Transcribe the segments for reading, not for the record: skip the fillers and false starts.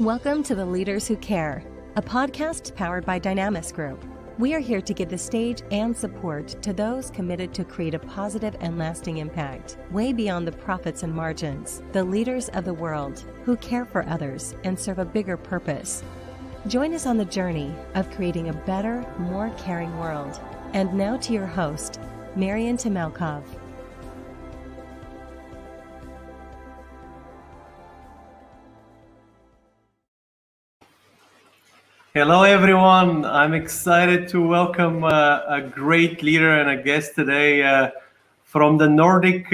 Welcome to The Leaders Who Care, a podcast powered by Dynamis Group. We are here to give the stage and support to those committed to create a positive and lasting impact, way beyond the profits and margins, the leaders of the world who care for others and serve a bigger purpose. Join us on the journey of creating a better, more caring world. And now to your host, Marian Temelkov. Hello, everyone. I'm excited to welcome a great leader and a guest today from the Nordic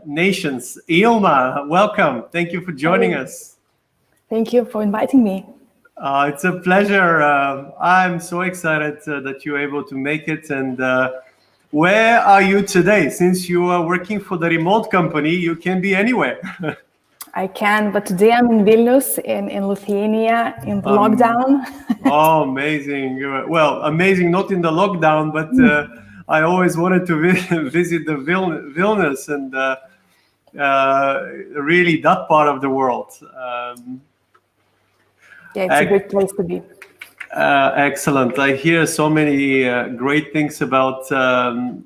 nations. Ilma, welcome. Thank you for joining us. Thank you for inviting me. It's a pleasure. I'm so excited that you're able to make it. And where are you today? Since you are working for the remote company, you can be anywhere. I can, but today I'm in Vilnius, in Lithuania, in the lockdown. Oh, amazing. Well, amazing, not in the lockdown, but I always wanted to visit the Vilnius and really that part of the world. Yeah, it's a good place to be. Excellent. I hear so many great things about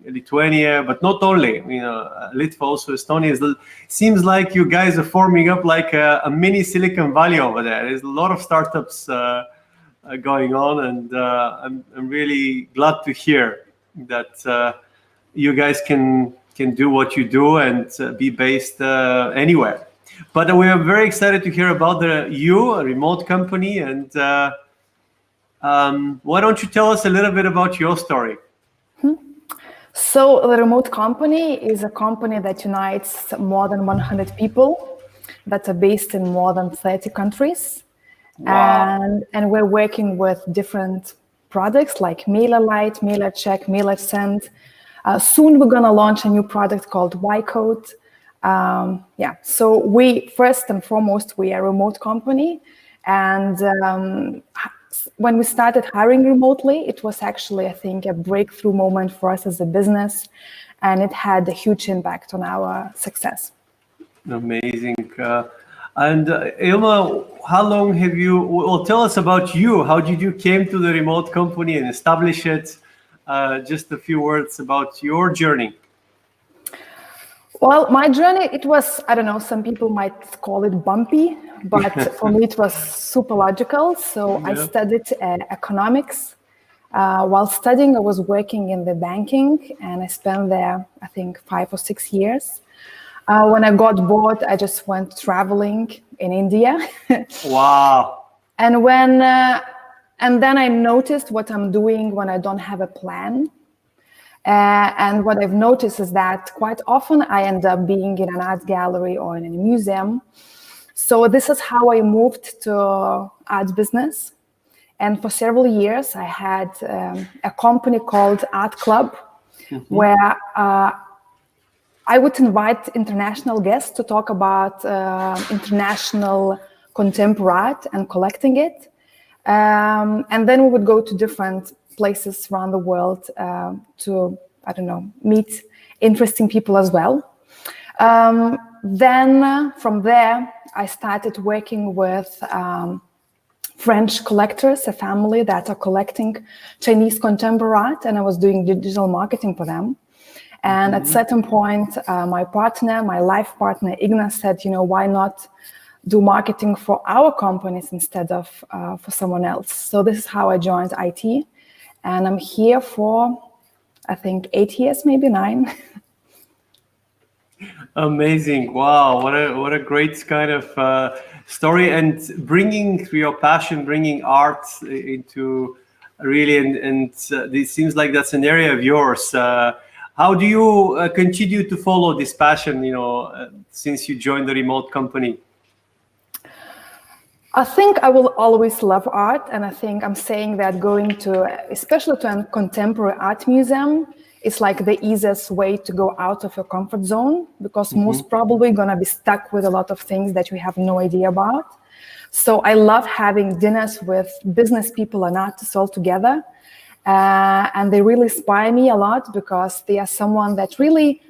Lithuania, but not only, Litva, also Estonia. Seems like you guys are forming up like a mini Silicon Valley over there. There's a lot of startups going on, and I'm really glad to hear that you guys can do what you do and be based anywhere. But we are very excited to hear about a remote company, and why don't you tell us a little bit about your story? So the remote company is a company that unites more than 100 people that are based in more than 30 countries. Wow. And we're working with different products like MailerLite, MailerCheck, MailerSend. Soon we're going to launch a new product called Ycode. So we, first and foremost, we are a remote company. And when we started hiring remotely, it was actually, I think, a breakthrough moment for us as a business, and it had a huge impact on our success. Amazing. And Ilma, how long have you, well, tell us about you. How did you came to the remote company and establish it? Just a few words about your journey. Well, my journey, it was, I don't know, some people might call it bumpy, but for me it was super logical. So yeah. I studied economics. While studying, I was working in the banking, and I spent there, I think, 5 or 6 years. When I got bored, I just went traveling in India. Wow. And then I noticed what I'm doing when I don't have a plan. And what I've noticed is that quite often I end up being in an art gallery or in a museum. So this is how I moved to art business. And for several years, I had a company called Art Club, where I would invite international guests to talk about international contemporary art and collecting it. And then we would go to different places around the world to, I don't know, meet interesting people as well. Then from there, I started working with French collectors, a family that are collecting Chinese contemporary art, and I was doing digital marketing for them. And at a certain point, my life partner, Ignas, said, why not do marketing for our companies instead of for someone else? So this is how I joined IT. And I'm here for, I think, 8 years, maybe 9. Amazing! Wow, what a great kind of story, and bringing your passion, bringing art into really, and it seems like that's an area of yours. How do you continue to follow this passion? Since you joined the remote company. I think I will always love art, and I think I'm saying that going especially to a contemporary art museum, is like the easiest way to go out of your comfort zone, because most probably gonna be stuck with a lot of things that you have no idea about. So I love having dinners with business people and artists all together, and they really inspire me a lot because they are someone that really,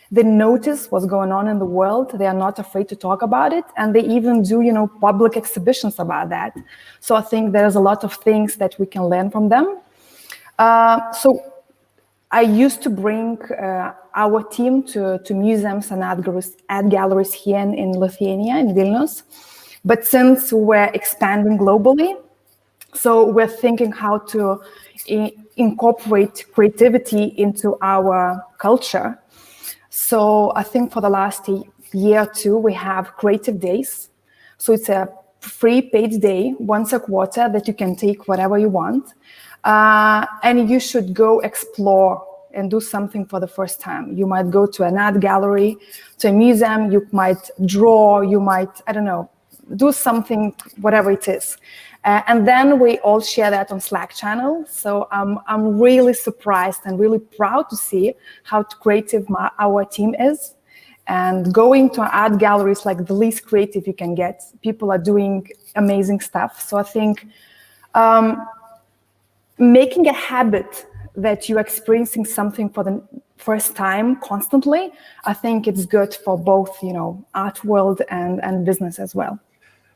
They notice what's going on in the world. They are not afraid to talk about it. And they even do, public exhibitions about that. So I think there's a lot of things that we can learn from them. So I used to bring our team to museums and art galleries here in Lithuania, in Vilnius. But since we're expanding globally, so we're thinking how to incorporate creativity into our culture. So I think for the last year or two, we have creative days. So it's a free paid day once a quarter that you can take whatever you want. And you should go explore and do something for the first time. You might go to an art gallery, to a museum, you might draw, you might, I don't know, do something, whatever it is. And then we all share that on Slack channel. So I'm really surprised and really proud to see how creative our team is. And going to art galleries, like the least creative you can get. People are doing amazing stuff. So I think making a habit that you're experiencing something for the first time constantly, I think it's good for both, art world and business as well.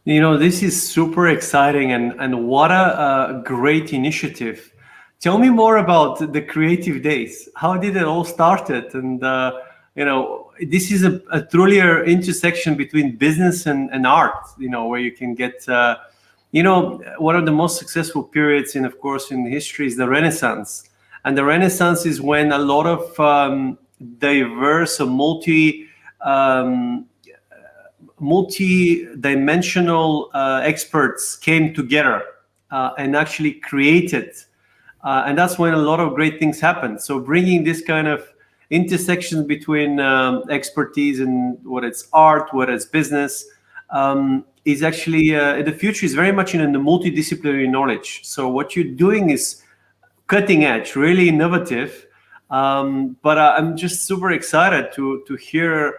This is super exciting and what a great initiative. Tell me more about the creative days. How did it all started? And, this is a truly intersection between business and art, where you can get, one of the most successful periods in history is the Renaissance. And the Renaissance is when a lot of diverse, multi-dimensional experts came together and actually created. And that's when a lot of great things happen. So bringing this kind of intersection between expertise and whether it's art, whether it's business, is actually, the future is very much in the multidisciplinary knowledge. So what you're doing is cutting edge, really innovative. But I'm just super excited to hear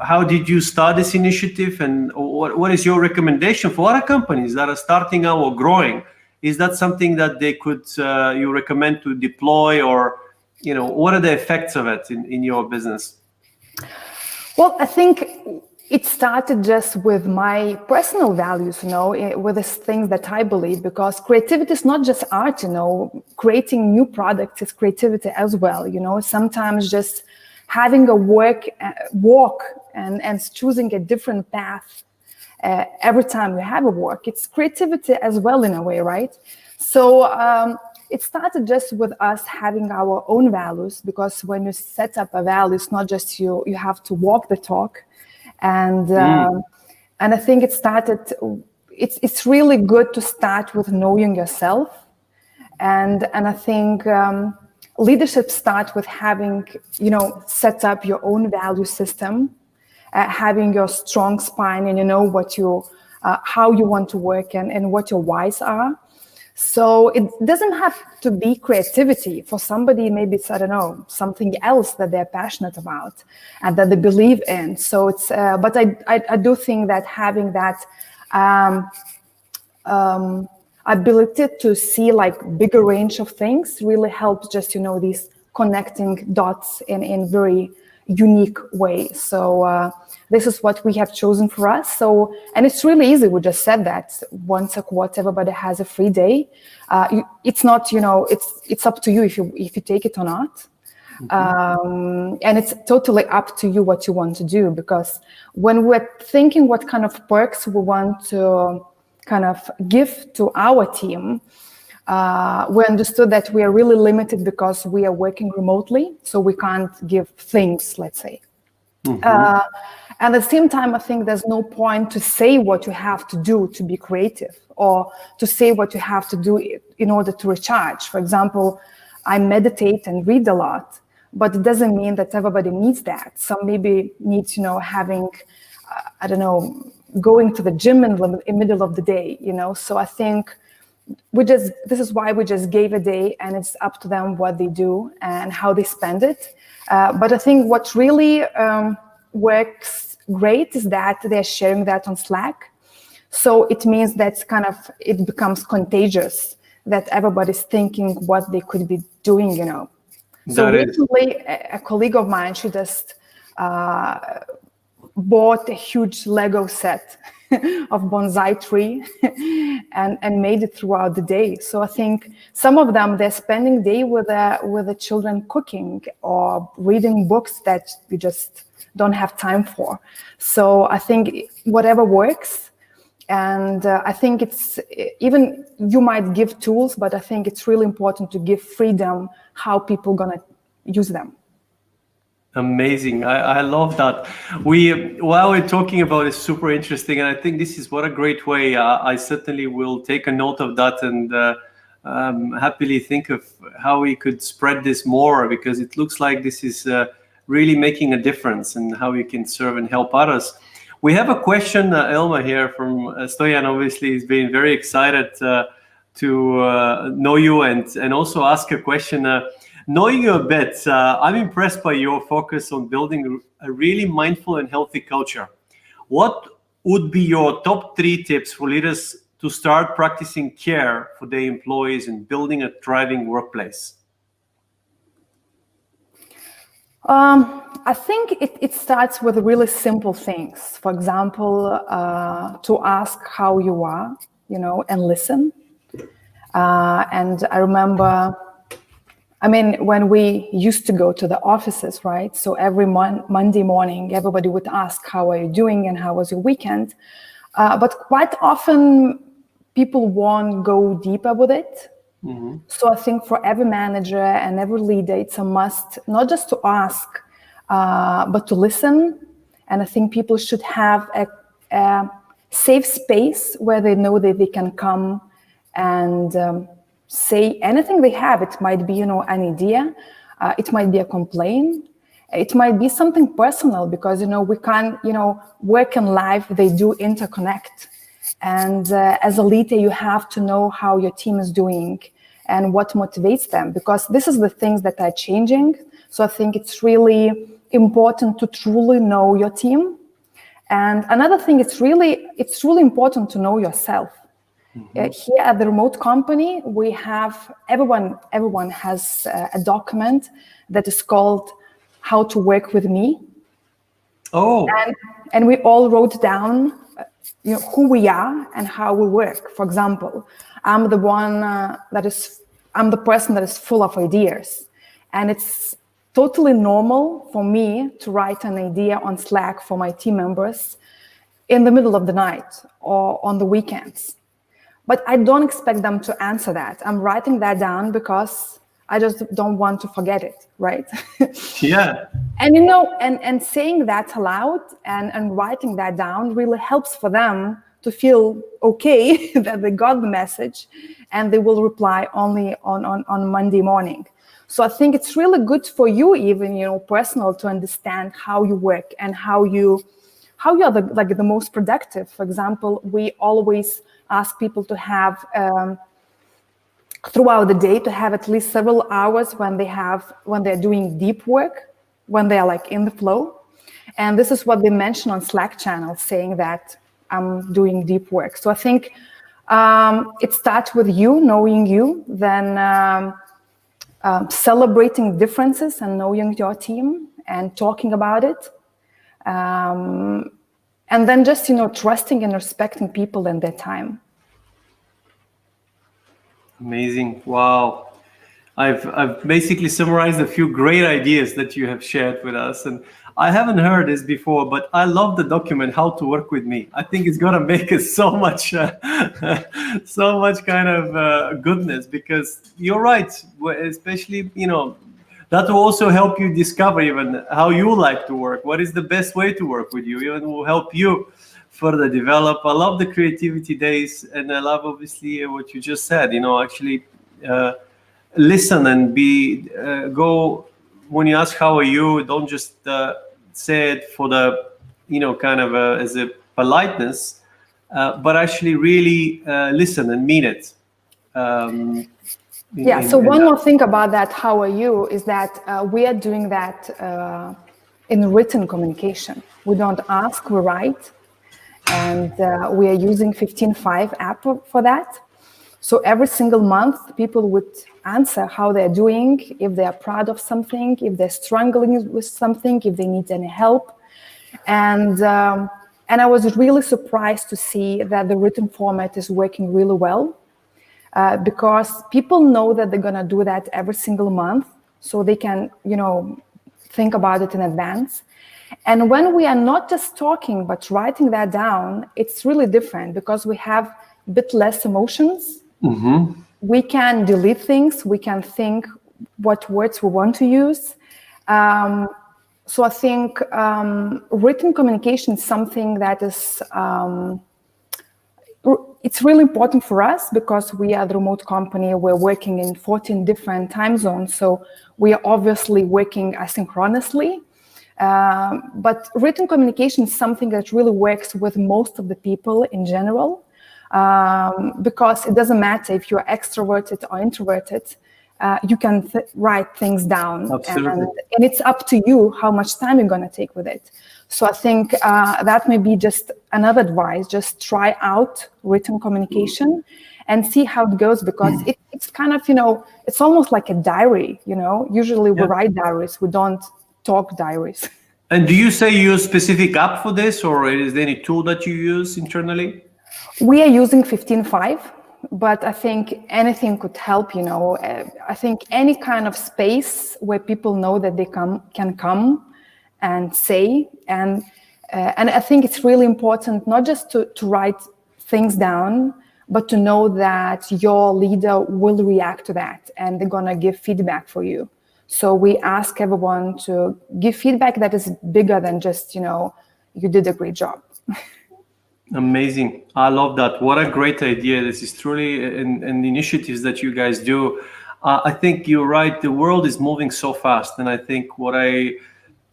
how did you start this initiative, and what is your recommendation for other companies that are starting out or growing? Is that something that they could you recommend to deploy, or what are the effects of it in your business? Well, I think it started just with my personal values, with these things that I believe, because creativity is not just art, creating new products is creativity as well, sometimes just having a walk and choosing a different path every time you have a work, it's creativity as well in a way, right? So it started just with us having our own values, because when you set up a value, it's not just you have to walk the talk. And I think it started, it's really good to start with knowing yourself. And I think leadership starts with having, set up your own value system, having your strong spine, and what how you want to work and what your whys are. So it doesn't have to be creativity. For somebody, maybe it's, I don't know, something else that they're passionate about and that they believe in. So it's, but I do think that having that ability to see like bigger range of things really helps just, these connecting dots in very unique way. So this is what we have chosen for us. So, and it's really easy. We just said that once a quarter, everybody has a free day. It's not, it's up to you if you take it or not. Mm-hmm. And it's totally up to you what you want to do, because when we're thinking what kind of perks we want to kind of give to our team, we understood that we are really limited because we are working remotely, so we can't give things, let's say. Mm-hmm. And at the same time, I think there's no point to say what you have to do to be creative, or to say what you have to do in order to recharge. For example, I meditate and read a lot, but it doesn't mean that everybody needs that. Some maybe needs, having, I don't know, going to the gym in the middle of the day, So I think this is why we just gave a day, and it's up to them what they do and how they spend it. But I think what really works great is that they're sharing that on Slack. So it means that it becomes contagious, that everybody's thinking what they could be doing, So recently, a colleague of mine, she just bought a huge Lego set of bonsai tree and made it throughout the day. So I think some of them, they're spending day with the children cooking or reading books that we just don't have time for. So I think whatever works. And I think it's, even you might give tools, but I think it's really important to give freedom how people gonna use them. Amazing. I love that. While we're talking about it, super interesting. And I think this is what a great way. I certainly will take a note of that and happily think of how we could spread this more, because it looks like this is really making a difference and how we can serve and help others. We have a question, Ilma, here from Stoyan. Obviously, he's been very excited to know you and also ask a question. Knowing you a bit, I'm impressed by your focus on building a really mindful and healthy culture. What would be your top 3 tips for leaders to start practicing care for their employees and building a thriving workplace? I think it starts with really simple things. For example, to ask how you are, and listen. And I remember, when we used to go to the offices, right? So every Monday morning, everybody would ask, how are you doing and how was your weekend? But quite often, people won't go deeper with it. Mm-hmm. So I think for every manager and every leader, it's a must, not just to ask, but to listen. And I think people should have a safe space where they know that they can come and say anything they have. It might be, an idea. It might be a complaint. It might be something personal, because, we can't, work and life, they do interconnect. And as a leader, you have to know how your team is doing and what motivates them, because this is the things that are changing. So I think it's really important to truly know your team. And another thing, it's really important to know yourself. Mm-hmm. Here at the remote company, we have, everyone has a document that is called How to Work With Me. Oh. And we all wrote down who we are and how we work. For example, I'm the person that is full of ideas. And it's totally normal for me to write an idea on Slack for my team members in the middle of the night or on the weekends. But I don't expect them to answer that. I'm writing that down because I just don't want to forget it, right? Yeah. And and saying that aloud and writing that down really helps for them to feel okay that they got the message, and they will reply only on Monday morning. So I think it's really good for you, even personal, to understand how you work and how you are the most productive. For example, we always ask people to have throughout the day to have at least several hours when they're doing deep work, when they are in the flow. And this is what they mention on Slack channel, saying that I'm doing deep work. So I think it starts with you, knowing you, then celebrating differences and knowing your team and talking about it. And then just, trusting and respecting people and their time. Amazing. Wow. I've basically summarized a few great ideas that you have shared with us. And I haven't heard this before, but I love the document, How to Work With Me. I think it's going to make us so much kind of goodness, because you're right, especially, that will also help you discover even how you like to work. What is the best way to work with you? Even will help you further develop. I love the creativity days, and I love obviously what you just said. Actually listen and go when you ask how are you. Don't just say it for the kind of as a politeness, but actually really listen and mean it. So one more thing about that, how are you, is that we are doing that in written communication. We don't ask, we write. And we are using 15.5 app for that. So every single month, people would answer how they're doing, if they are proud of something, if they're struggling with something, if they need any help. And I was really surprised to see that the written format is working really well, because people know that they're going to do that every single month, so they can, think about it in advance. And when we are not just talking, but writing that down, it's really different because we have a bit less emotions. Mm-hmm. We can delete things. We can think what words we want to use. So I think written communication is something that is, it's really important for us because we are the remote company. We're working in 14 different time zones. So we are obviously working asynchronously. But written communication is something that really works with most of the people in general, because it doesn't matter if you're extroverted or introverted. You can write things down, and it's up to you how much time you're going to take with it. So I think that may be just another advice. Just try out written communication and see how it goes, because it's kind of, it's almost like a diary. Usually we write diaries, we don't talk diaries. And do you say you use specific app for this, or is there any tool that you use internally? We are using 15.5. But I think anything could help, I think any kind of space where people know that they can come and say, and I think it's really important not just to write things down, but to know that your leader will react to that and they're gonna give feedback for you. So we ask everyone to give feedback that is bigger than just, you did a great job. Amazing. I love that. What a great idea. This is truly an initiatives that you guys do. I think you're right. The world is moving so fast. And I think what I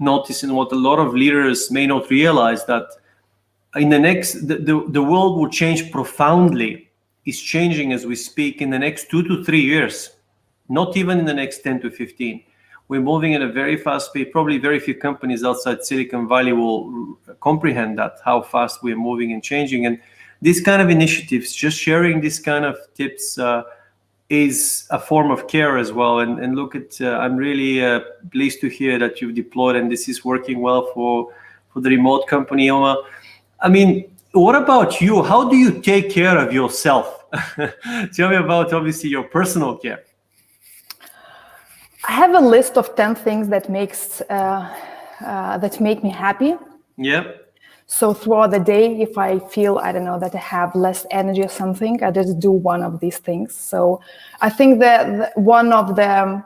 notice and what a lot of leaders may not realize, that in the next, the world will change profoundly. It's changing as we speak in the next 2 to 3 years, not even in the next 10 to 15. We're moving at a very fast speed. Probably very few companies outside Silicon Valley will comprehend that, how fast we're moving and changing. And these kind of initiatives, just sharing these kind of tips is a form of care as well. And look at, I'm really pleased to hear that you've deployed and this is working well for the remote company, Ilma. I mean, what about you? How do you take care of yourself? Tell me about, obviously, your personal care. I have a list of 10 things that make me happy. Yeah. So throughout the day, if I feel, I don't know, that I have less energy or something, I just do one of these things. So I think that one of the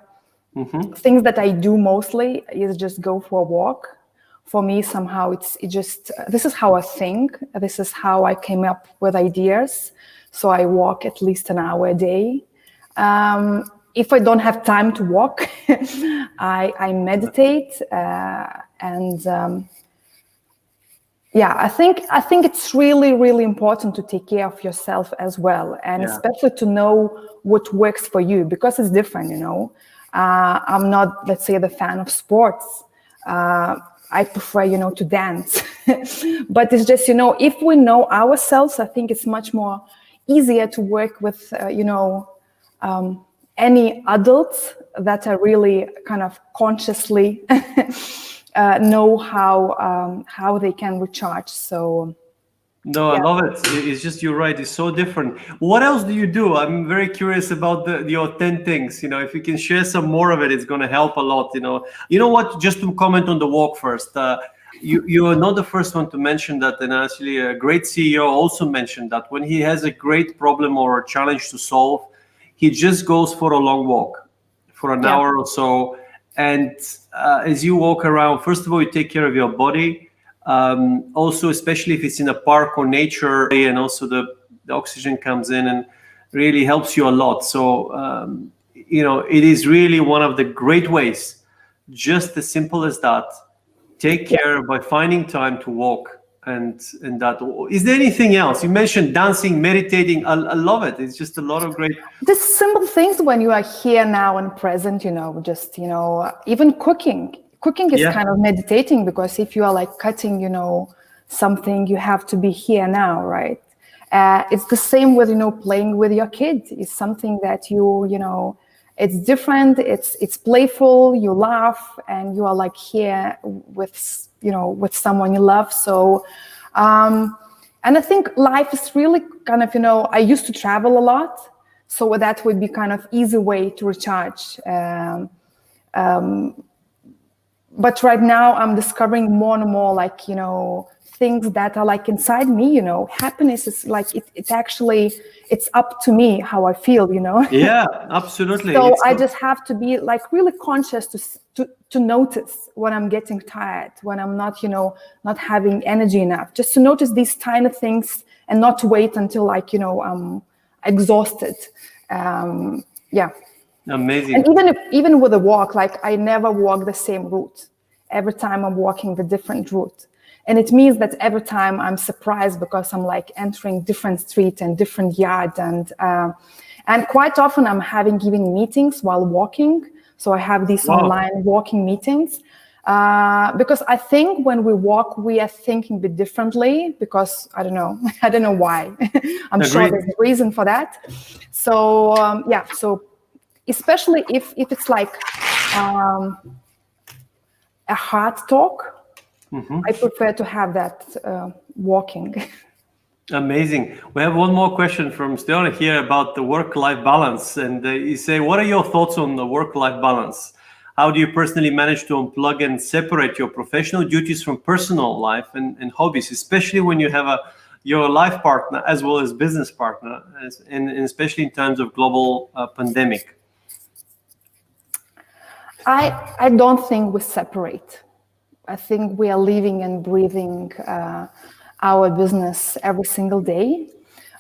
things that I do mostly is just go for a walk. For me, somehow it's just, this is how I think. This is how I came up with ideas. So I walk at least an hour a day. If I don't have time to walk, I meditate, I think it's really, really important to take care of yourself as well, and especially to know what works for you, because it's different. I'm not, let's say, the fan of sports. I prefer, to dance, but it's just, if we know ourselves, I think it's much more easier to work with, any adults that are really kind of consciously know how they can recharge. So no, I love it. It's just, you're right. It's so different. What else do you do? I'm very curious about your 10 things. If you can share some more of it, it's going to help a lot. You know what? Just to comment on the walk first. You are not the first one to mention that, and actually a great CEO also mentioned that when he has a great problem or a challenge to solve, he just goes for a long walk for an hour or so. And as you walk around, first of all, you take care of your body. Also, especially if it's in a park or nature, and also the oxygen comes in and really helps you a lot. So, it is really one of the great ways, just as simple as that. Take care by finding time to walk. And that, is there anything else? You mentioned dancing, meditating. I love it. It's just a lot of great. The simple things when you are here now and present, just, even cooking. Cooking is kind of meditating, because if you are like cutting, something, you have to be here now, right? It's the same with, playing with your kid. It's something that it's different, it's playful, you laugh, and you are like here with, with someone you love. So, and I think life is really kind of, I used to travel a lot, so that would be kind of easy way to recharge. But right now I'm discovering more and more, like, things that are like inside me, happiness is like, it's actually, it's up to me how I feel, Yeah, absolutely. So I just have to be like really conscious to notice when I'm getting tired, when I'm not, not having energy enough, just to notice these tiny things and not wait until, like, I'm exhausted. Yeah. Amazing. And even with a walk, like, I never walk the same route. Every time I'm walking the different route. And it means that every time I'm surprised because I'm like entering different street and different yard. And quite often I'm having even meetings while walking. So I have these online walking meetings. Because I think when we walk, we are thinking a bit differently, because I don't know why. I'm sure there's a reason for that. So, so especially if it's like a hard talk, I prefer to have that walking. Amazing. We have one more question from Stjorn here about the work-life balance. And you say, what are your thoughts on the work-life balance? How do you personally manage to unplug and separate your professional duties from personal life and hobbies, especially when you have your life partner as well as business partner, and especially in times of global pandemic? I don't think we separate. I think we are living and breathing our business every single day,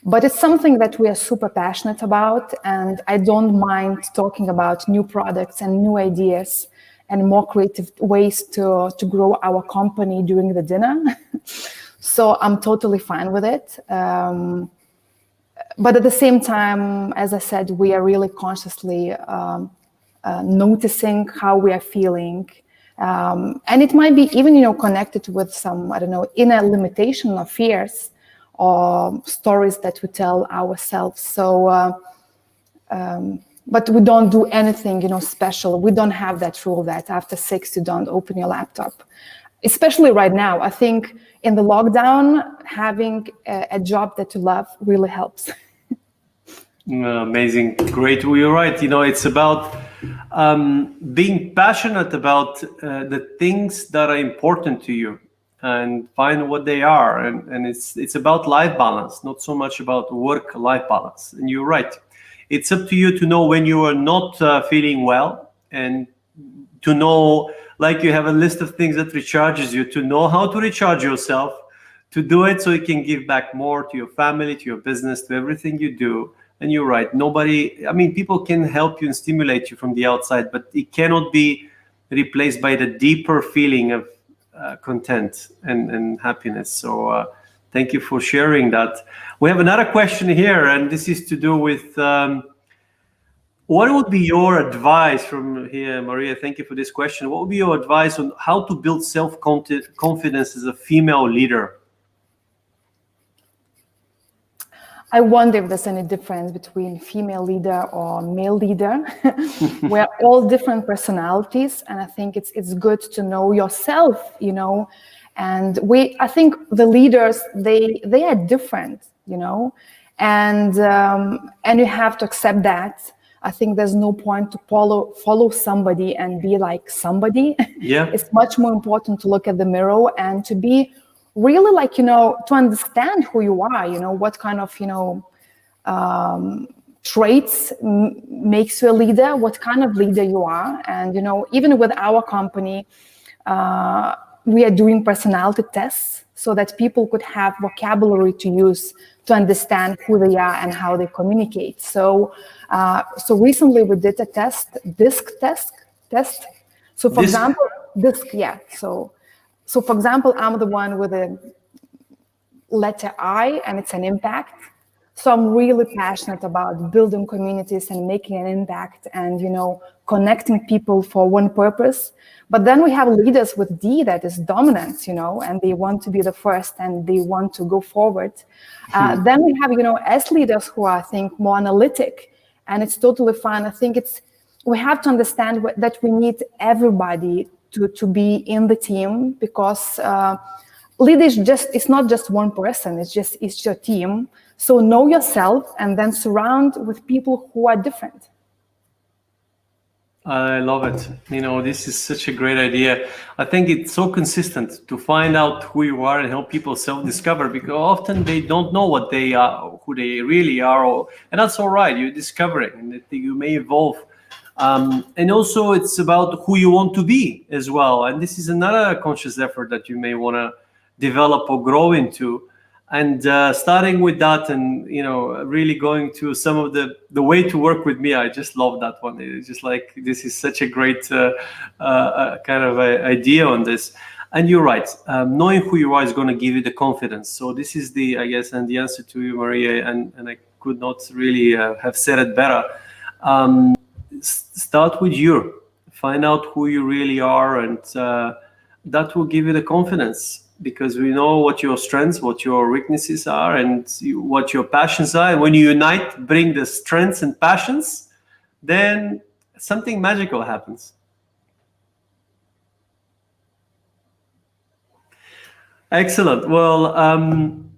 but it's something that we are super passionate about, and I don't mind talking about new products and new ideas and more creative ways to grow our company during the dinner. So I'm totally fine with it. But at the same time, as I said, we are really consciously noticing how we are feeling. And it might be even, connected with some, inner limitation or fears or stories that we tell ourselves. So, but we don't do anything, special. We don't have that rule that after 6, you don't open your laptop. Especially right now, I think in the lockdown, having a job that you love really helps. Amazing. Great. Well, you're right. It's about being passionate about the things that are important to you and find what they are. And it's about life balance, not so much about work-life balance. And you're right. It's up to you to know when you are not feeling well, and to know, like, you have a list of things that recharges you, to know how to recharge yourself, to do it so you can give back more to your family, to your business, to everything you do. And you're right. People can help you and stimulate you from the outside, but it cannot be replaced by the deeper feeling of content and happiness. So thank you for sharing that. We have another question here, and this is to do with what would be your advice from here, Maria? Thank you for this question. What would be your advice on how to build self-confidence as a female leader? I wonder if there's any difference between female leader or male leader. We're all different personalities, and I think it's good to know yourself, And I think the leaders, they are different, and you have to accept that. I think there's no point to follow somebody and be like somebody. Yeah. It's much more important to look at the mirror and to be really, like, to understand who you are, what kind of, traits makes you a leader, what kind of leader you are. And, even with our company, we are doing personality tests so that people could have vocabulary to use to understand who they are and how they communicate. So recently we did a DISC test. So for example, DISC, yeah. So for example, I'm the one with a letter I, and it's an impact. So I'm really passionate about building communities and making an impact and, connecting people for one purpose. But then we have leaders with D that is dominant, and they want to be the first and they want to go forward. Then we have, S leaders who are, I think, more analytic, and it's totally fine. I think we have to understand that we need everybody to be in the team, because leadership it's not just one person, it's your team. So know yourself and then surround with people who are different. I love it. This is such a great idea. I think it's so consistent to find out who you are and help people self-discover, because often they don't know what they are, who they really are, and that's all right. You're discovering, and you may evolve. And also it's about who you want to be as well. And this is another conscious effort that you may want to develop or grow into. And starting with that, and really going to some of the way to work with me, I just love that one. It's just like, this is such a great kind of idea on this. And you're right, knowing who you are is going to give you the confidence. So this is the answer to you, Maria, and I could not really have said it better. Start with you, find out who you really are, and that will give you the confidence. Because we know what your strengths, what your weaknesses are, and what your passions are. And when you unite, bring the strengths and passions, then something magical happens. Excellent. Well,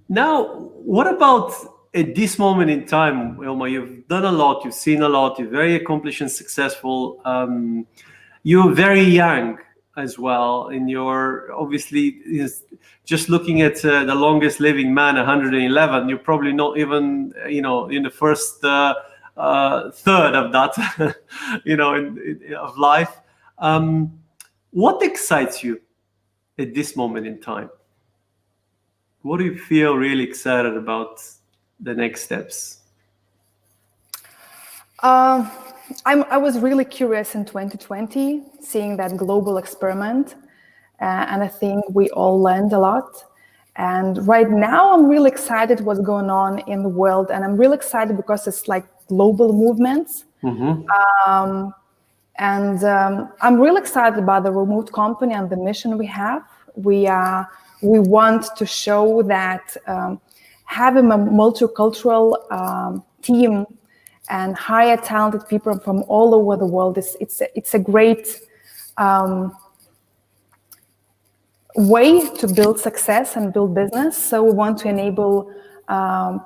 now, what about at this moment in time, Ilma? You've done a lot, you've seen a lot, you're very accomplished and successful. You're very young as well, in your, obviously, just looking at the longest living man, 111, you're probably not even in the first third of that of life. What excites you at this moment in time? What do you feel really excited about the next steps? I was really curious in 2020, seeing that global experiment, and I think we all learned a lot. And right now, I'm really excited what's going on in the world, and I'm really excited because it's like global movements. Mm-hmm. I'm really excited about the remote company and the mission we have. We want to show that having a multicultural team and hire talented people from all over the world it's a great way to build success and build business. So we want to enable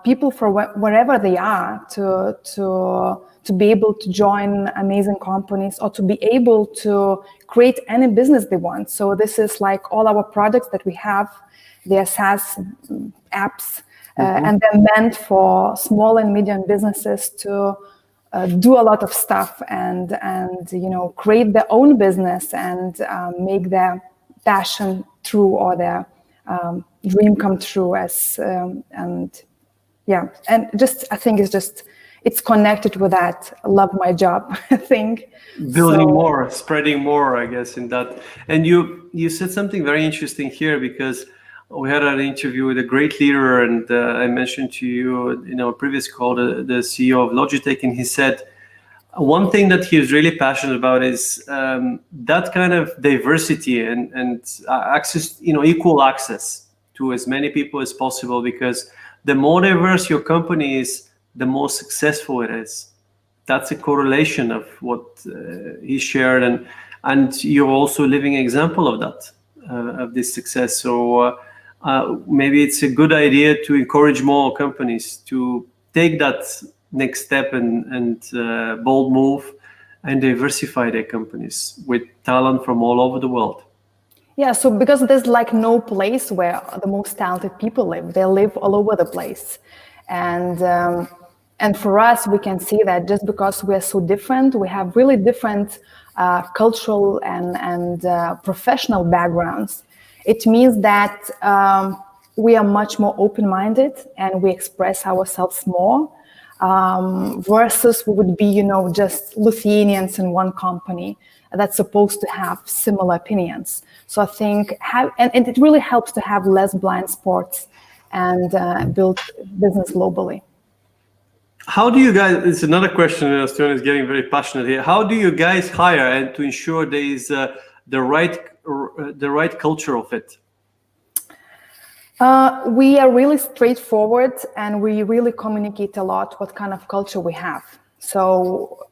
people from wherever they are to be able to join amazing companies or to be able to create any business they want. So this is like all our products that we have, they're SaaS apps. And they're meant for small and medium businesses to do a lot of stuff and create their own business and make their passion true or their dream come true. I think it's connected with that love my job thing. Building more, spreading more, I guess, in that. And you said something very interesting here, because we had an interview with a great leader, and I mentioned to you in our previous call, the CEO of Logitech, and he said one thing that he was really passionate about is that kind of diversity and access, equal access to as many people as possible, because the more diverse your company is, the more successful it is. That's a correlation of what he shared, and you're also a living example of that, of this success. So maybe it's a good idea to encourage more companies to take that next step and bold move and diversify their companies with talent from all over the world. Yeah, so because there's like no place where the most talented people live. They live all over the place. And for us, we can see that just because we're so different, we have really different cultural and professional backgrounds. It means that we are much more open-minded and we express ourselves more versus we would be, just Lithuanians in one company that's supposed to have similar opinions. So I think and it really helps to have less blind spots and build business globally. How do you guys, it's another question, Stone is getting very passionate here. How do you guys hire and to ensure there is the right cultural fit? We are really straightforward, and we really communicate a lot what kind of culture we have. So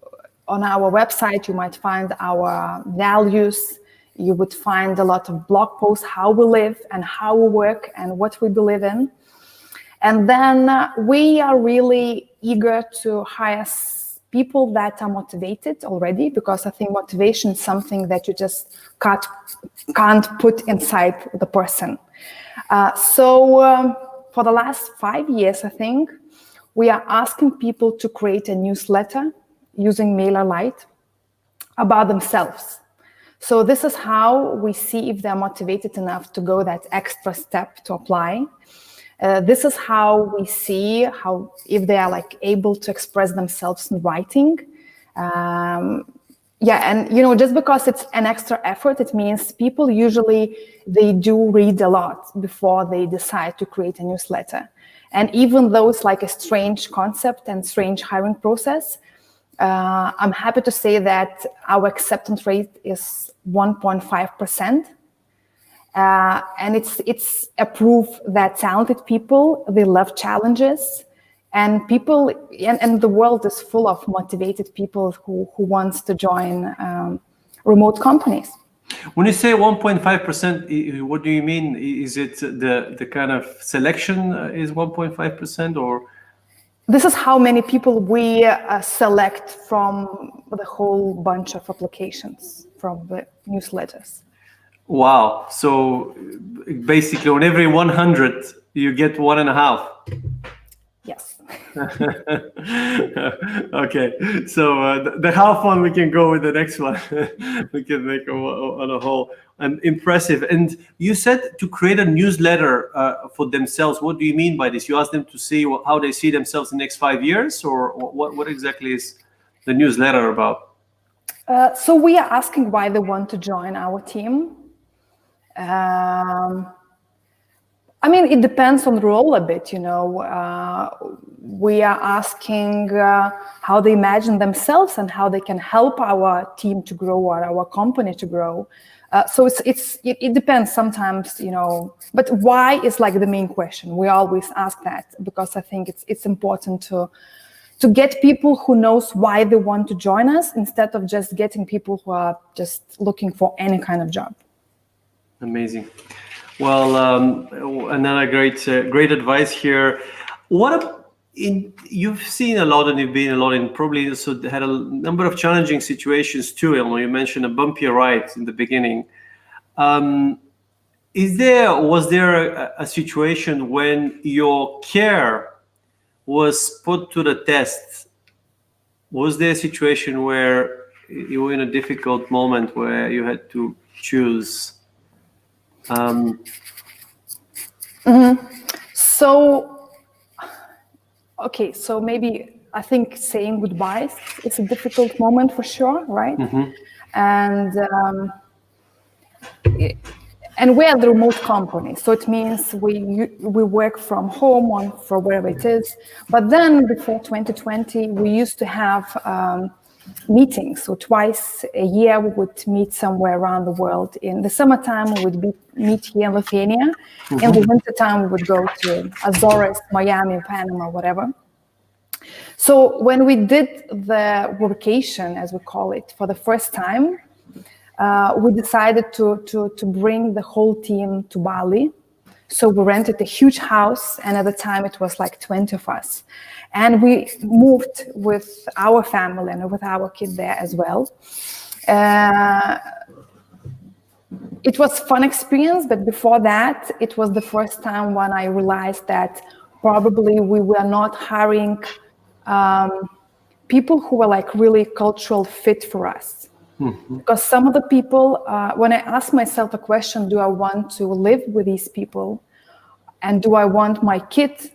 on our website, you might find our values. You would find a lot of blog posts, how we live and how we work and what we believe in. And then we are really eager to hire people that are motivated already, because I think motivation is something that you just can't put inside the person. So for the last 5 years, I think, we are asking people to create a newsletter using MailerLite about themselves. So this is how we see if they're motivated enough to go that extra step to apply. This is how we see if they are like able to express themselves in writing. And just because it's an extra effort, it means people usually, they do read a lot before they decide to create a newsletter. And even though it's like a strange concept and strange hiring process, I'm happy to say that our acceptance rate is 1.5%. And it's a proof that talented people, they love challenges, and people, and the world is full of motivated people who wants to join remote companies. When you say 1.5%, what do you mean? Is it the kind of selection is 1.5%, or? This is how many people we select from the whole bunch of applications from the newsletters. Wow. So basically on every 100, you get 1.5. Yes. Okay. So the half one, we can go with the next one. We can make on a whole. Impressive. And you said to create a newsletter for themselves. What do you mean by this? You ask them to see how they see themselves in the next 5 years, or what exactly is the newsletter about? So we are asking why they want to join our team. I mean, it depends on the role a bit, we are asking how they imagine themselves and how they can help our team to grow or our company to grow. So it depends sometimes, but why is like the main question. We always ask that because I think it's important to get people who knows why they want to join us instead of just getting people who are just looking for any kind of job. Amazing. Well, another great advice here. You've seen a lot, and you've been a lot, and probably also had a number of challenging situations too, Ilma. You mentioned a bumpy ride in the beginning. Was there a situation when your care was put to the test? Was there a situation where you were in a difficult moment where you had to choose? So maybe I think saying goodbyes is a difficult moment for sure, right? Mm-hmm. And we are the remote company, so it means we work from home or from wherever it is. But then before 2020, we used to have meetings. So twice a year we would meet somewhere around the world. In the summertime we would meet here in Lithuania. Mm-hmm. In the wintertime we would go to Azores, Miami, Panama, whatever. So when we did the vacation, as we call it, for the first time, we decided to bring the whole team to Bali. So we rented a huge house, and at the time it was like 20 of us. And we moved with our family and with our kid there as well. It was a fun experience, but before that, it was the first time when I realized that probably we were not hiring people who were like really cultural fit for us. Mm-hmm. Because some of the people, when I ask myself a question, do I want to live with these people? And do I want my kid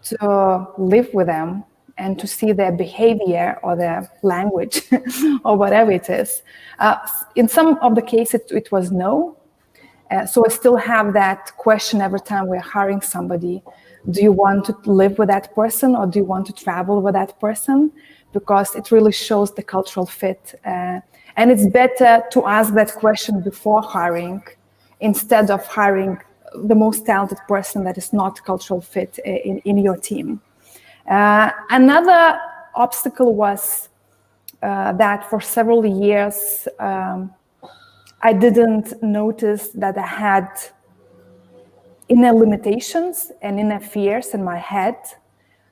to live with them and to see their behavior or their language or whatever it is? In some of the cases, it was no. So I still have that question every time we're hiring somebody. do you want to live with that person or do you want to travel with that person? Because it really shows the cultural fit. And it's better to ask that question before hiring instead of hiring the most talented person that is not cultural fit in your team. Another obstacle was that for several years, I didn't notice that I had inner limitations and inner fears in my head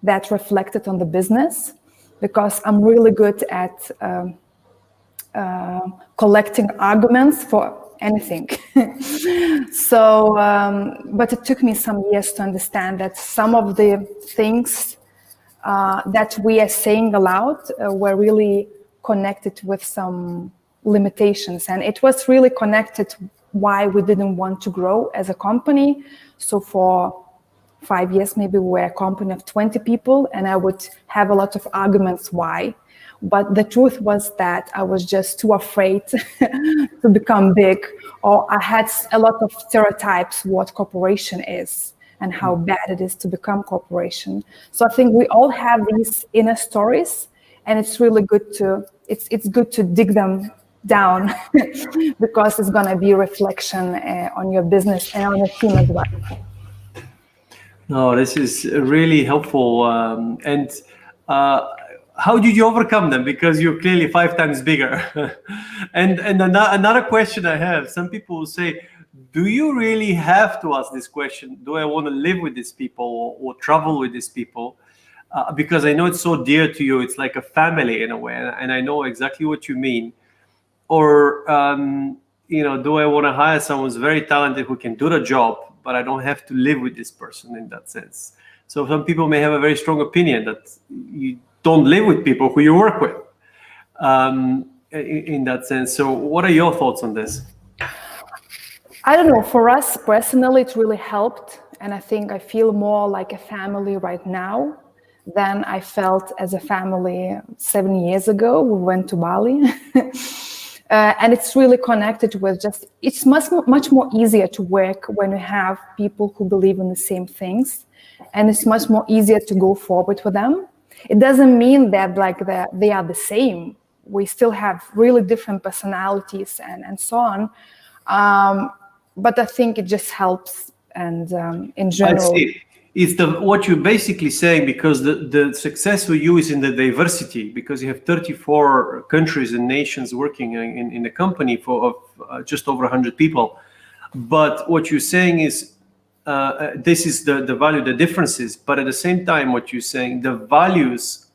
that reflected on the business, because I'm really good at collecting arguments for anything. So, but it took me some years to understand that some of the things that we are saying aloud were really connected with some limitations. And it was really connected why we didn't want to grow as a company. So for 5 years, maybe we were a company of 20 people, and I would have a lot of arguments why. But the truth was that I was just too afraid to become big, or I had a lot of stereotypes what corporation is and how bad it is to become corporation. So I think we all have these inner stories, and it's really good to it's good to dig them down because it's going to be a reflection on your business and on your team as well. No, this is really helpful. And how did you overcome them? Because you're clearly 5 times bigger. and another question I have, some people will say, do you really have to ask this question? Do I want to live with these people or travel with these people? Because I know it's so dear to you. It's like a family in a way. And I know exactly what you mean. Or, do I want to hire someone who's very talented who can do the job, but I don't have to live with this person in that sense? So some people may have a very strong opinion that you don't live with people who you work with in that sense. So what are your thoughts on this? I don't know. For us personally, it really helped. And I think I feel more like a family right now than I felt as a family 7 years ago. We went to Bali. And it's really connected with it's much more easier to work when you have people who believe in the same things. And it's much more easier to go forward with them. It doesn't mean that they are the same. We still have really different personalities and so on. But I think it just helps. And in general, it's what you're basically saying, because the success for you is in the diversity, because you have 34 countries and nations working in the company of just over 100 people. But what you're saying is this is the value, the differences. But at the same time, what you're saying, the values,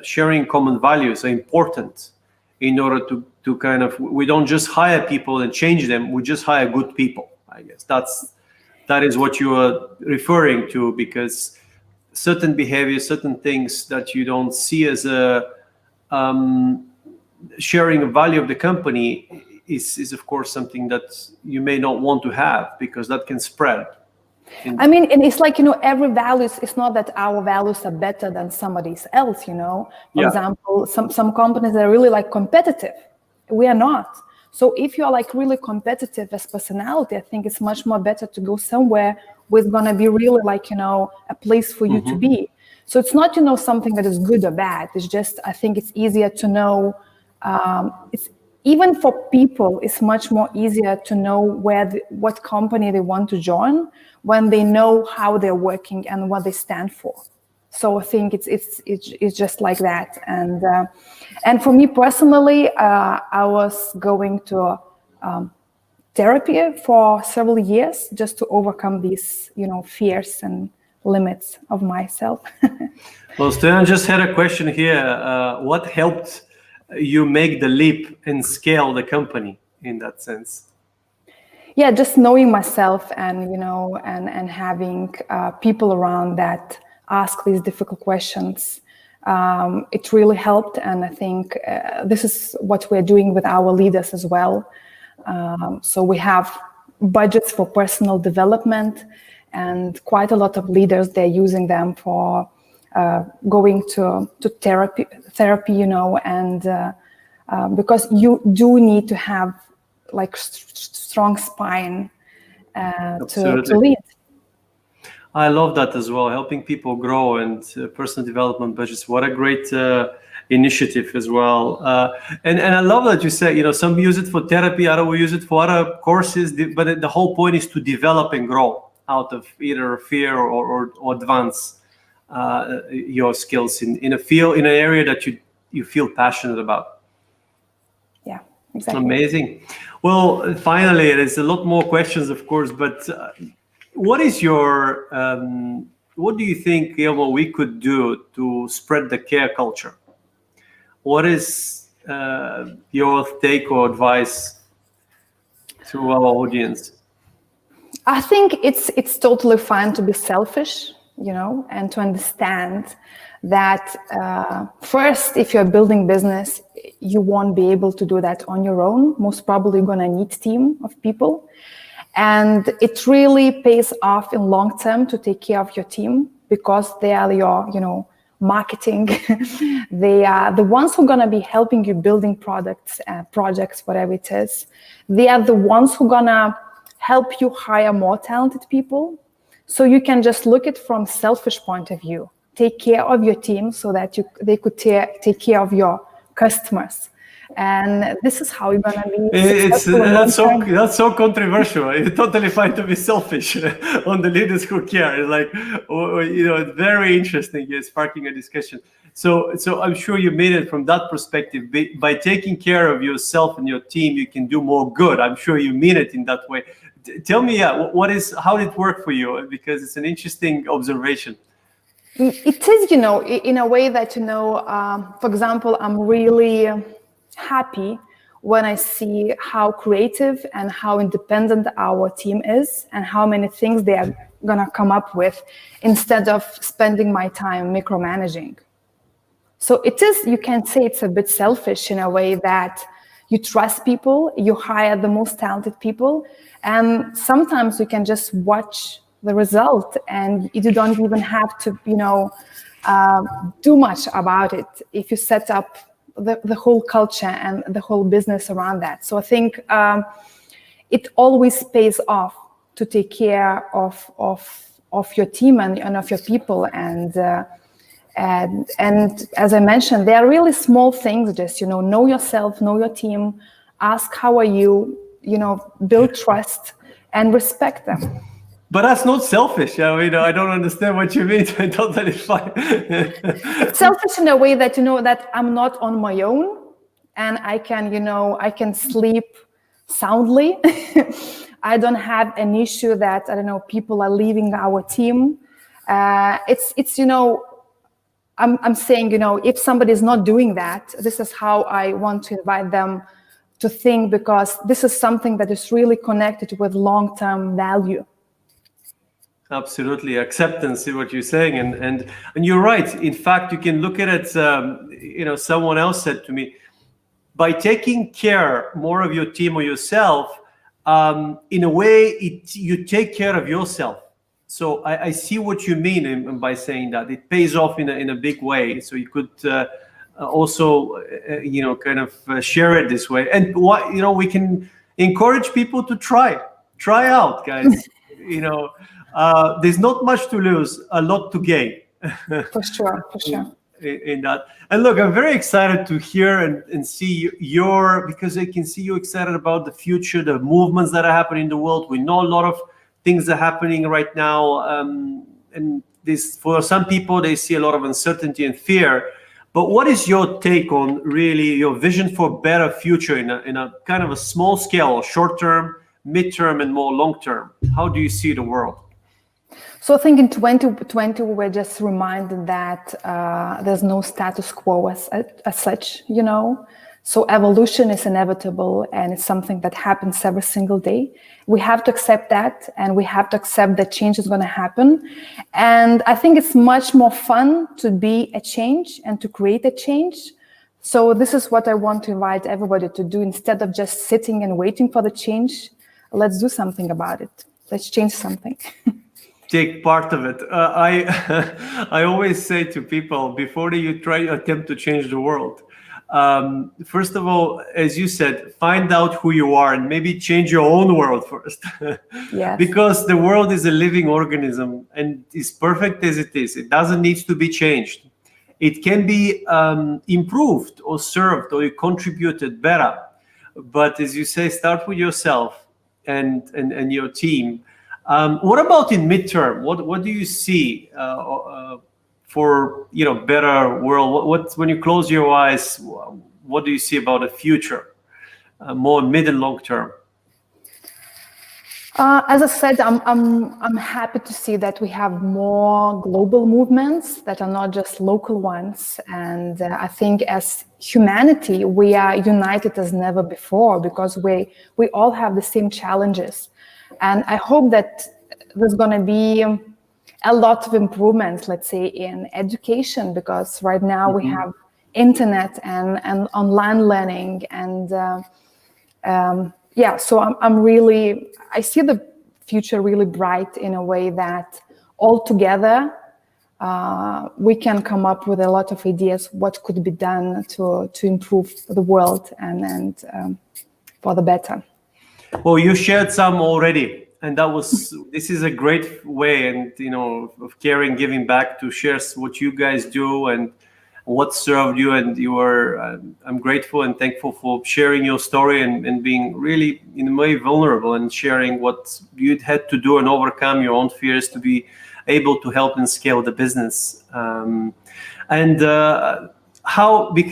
sharing common values are important in order to kind of, we don't just hire people and change them. We just hire good people. I guess that is what you are referring to, because certain behaviors, certain things that you don't see as a sharing a value of the company is of course something that you may not want to have, because that can spread. I mean, and it's like, every value, it's not that our values are better than somebody else, For example, some companies are really competitive. We are not. So if you're really competitive as personality, I think it's much more better to go somewhere where it's going to be really a place for you to be. So it's not, something that is good or bad. It's just, I think it's easier to know. It's even for people, it's much more easier to know what company they want to join when they know how they're working and what they stand for. So I think it's just like that. And for me personally, I was going to therapy for several years just to overcome these, fears and limits of myself. Well, Stoyan just had a question here. What helped you make the leap and scale the company in that sense? Yeah, just knowing myself and, and having people around that ask these difficult questions. It really helped. And I think this is what we're doing with our leaders as well. So we have budgets for personal development, and quite a lot of leaders, they're using them for going to therapy, and because you do need to have strong spine to lead. I love that as well, helping people grow and personal development budgets. What a great initiative as well. And I love that you say, some use it for therapy, others will use it for other courses, but the whole point is to develop and grow out of either fear or advance your skills in a field, in an area that you feel passionate about. Yeah, exactly. Amazing. Well, finally, there's a lot more questions, of course, but what is your, what do you think, Ilma, we could do to spread the care culture? What is your take or advice to our audience? I think it's totally fine to be selfish, and to understand that first, if you're building business, you won't be able to do that on your own. Most probably you're gonna need a team of people. And it really pays off in long term to take care of your team, because they are your, marketing. They are the ones who are gonna be helping you building products, projects, whatever it is. They are the ones who are gonna help you hire more talented people. So you can just look at it from selfish point of view. Take care of your team so that they could take care of your customers. And this is how you're gonna be. That's so controversial. It's totally fine to be selfish on the leaders who care. It's like, it's very interesting. You're sparking a discussion. So I'm sure you made it from that perspective. By taking care of yourself and your team, you can do more good. I'm sure you mean it in that way. Tell me, how did it work for you? Because it's an interesting observation. It is, in a way that, for example, I'm really happy when I see how creative and how independent our team is and how many things they are gonna come up with instead of spending my time micromanaging. So it is, you can say it's a bit selfish in a way that you trust people, you hire the most talented people, and sometimes you can just watch the result and you don't even have to, do much about it if you set up the whole culture and the whole business around that. So I think it always pays off to take care of your team and of your people. And as I mentioned, there are really small things, just, know yourself, know your team, ask how are you, build trust and respect them. But that's not selfish. I don't understand what you mean. Totally fine. It's selfish in a way that, that I'm not on my own and I can sleep soundly. I don't have an issue that, people are leaving our team. It's I'm saying, if somebody is not doing that, this is how I want to invite them to think, because this is something that is really connected with long-term value. Absolutely, acceptance is what you're saying, and you're right. In fact, you can look at it. Someone else said to me, by taking care more of your team or yourself, in a way, you take care of yourself. So I see what you mean by saying that it pays off in a big way. So you could also, kind of share it this way, and we can encourage people to try out, guys. There's not much to lose, a lot to gain. For sure. In that. And look, I'm very excited to hear and see because I can see you excited about the future, the movements that are happening in the world. We know a lot of things are happening right now. And this, for some people, they see a lot of uncertainty and fear. But what is your take on really your vision for a better future in a kind of a small scale, short-term, mid-term, and more long-term? How do you see the world? So I think in 2020, we were just reminded that there's no status quo as such, So evolution is inevitable, and it's something that happens every single day. We have to accept that, and we have to accept that change is going to happen. And I think it's much more fun to be a change and to create a change. So this is what I want to invite everybody to do. Instead of just sitting and waiting for the change, let's do something about it. Let's change something. Take part of it. I always say to people, before you attempt to change the world, First of all, as you said, find out who you are and maybe change your own world first. Yes. Because the world is a living organism and is perfect as it is. It doesn't need to be changed. It can be improved or served or contributed better. But as you say, start with yourself and your team. What about in midterm? What do you see for better world? What when you close your eyes, what do you see about the future, more mid and long term? As I said, I'm happy to see that we have more global movements that are not just local ones, and I think as humanity we are united as never before because we all have the same challenges, and I hope that there's going to be a lot of improvements, let's say, in education, because right now we have internet and online learning and so I see the future really bright in a way that all together we can come up with a lot of ideas what could be done to improve the world and for the better. Well, you shared some already, and this is a great way of caring, giving back, to share what you guys do and what served you, and you are I'm grateful and thankful for sharing your story and being really in a way vulnerable and sharing what you'd had to do and overcome your own fears to be able to help and scale the business.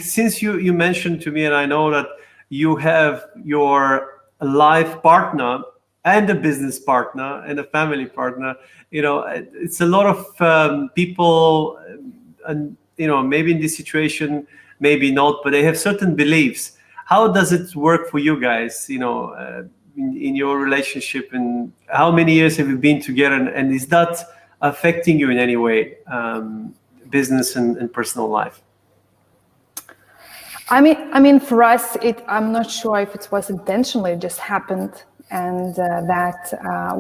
Since you mentioned to me, and I know that you have your life partner and a business partner and a family partner, it's a lot of people and maybe in this situation, maybe not, but they have certain beliefs. How does it work for you guys, in your relationship, and how many years have you been together? And is that affecting you in any way, business and personal life? I mean, for us, I'm not sure if it was intentionally, it just happened, and that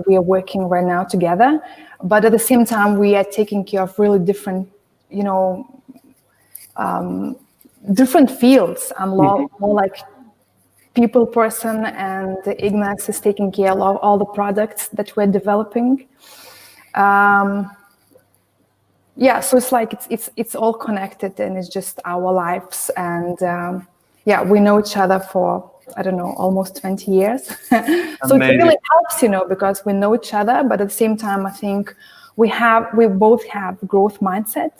we are working right now together. But at the same time, we are taking care of really different, different fields. I'm more like people person, and Ilmas is taking care of all the products that we're developing. So it's like it's all connected, and it's just our lives. And we know each other for, I don't know, almost 20 years. So it really helps, because we know each other, but at the same time, I think we both have growth mindset.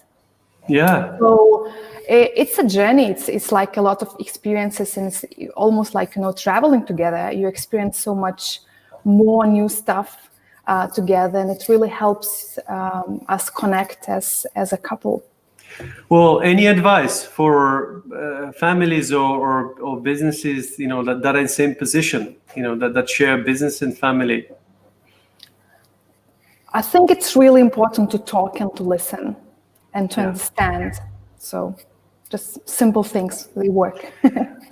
Yeah. So it's a journey. It's like a lot of experiences, and it's almost like traveling together. You experience so much more new stuff together, and it really helps us connect as a couple. Well, any advice for families or businesses, that are in the same position, that share business and family? I think it's really important to talk and to listen and to understand. So just simple things, they work.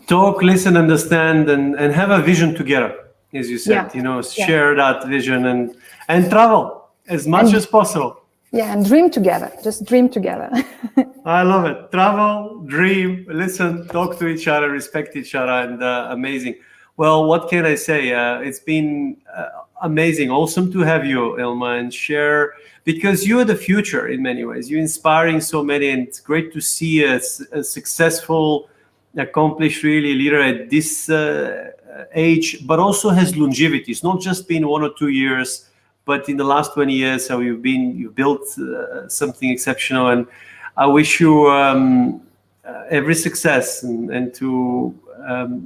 Talk, listen, understand, and have a vision together, as you said, share that vision and travel as much as possible. Yeah, and dream together, just dream together. I love it. Travel, dream, listen, talk to each other, respect each other, and amazing. Well, what can I say? It's been amazing, awesome to have you, Ilma, and share, because you're the future in many ways. You're inspiring so many, and it's great to see a successful, accomplished really leader at this age, but also has longevity. It's not just been 1 or 2 years, but in the last 20 years, how you've built something exceptional. And I wish you every success and to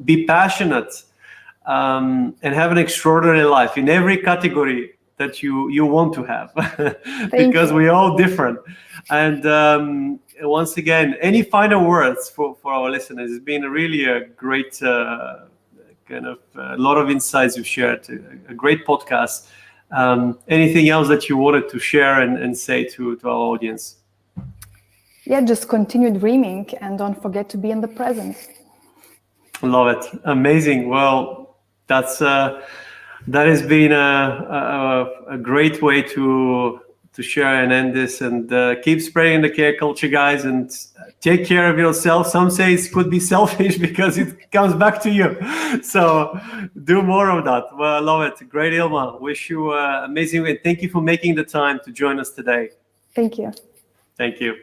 be passionate and have an extraordinary life in every category that you want to have, because we're all different. And once again, any final words for our listeners? It's been really a great kind of a lot of insights you've shared, a great podcast. Anything else that you wanted to share and say to our audience? Yeah, just continue dreaming and don't forget to be in the present. Love it. Amazing. Well, that has been a great way to share and end this. And keep spreading the care culture, guys, and take care of yourself. Some say it could be selfish because it comes back to you. So do more of that. Well, I love it. Great, Ilma. Wish you amazing. And thank you for making the time to join us today. Thank you. Thank you.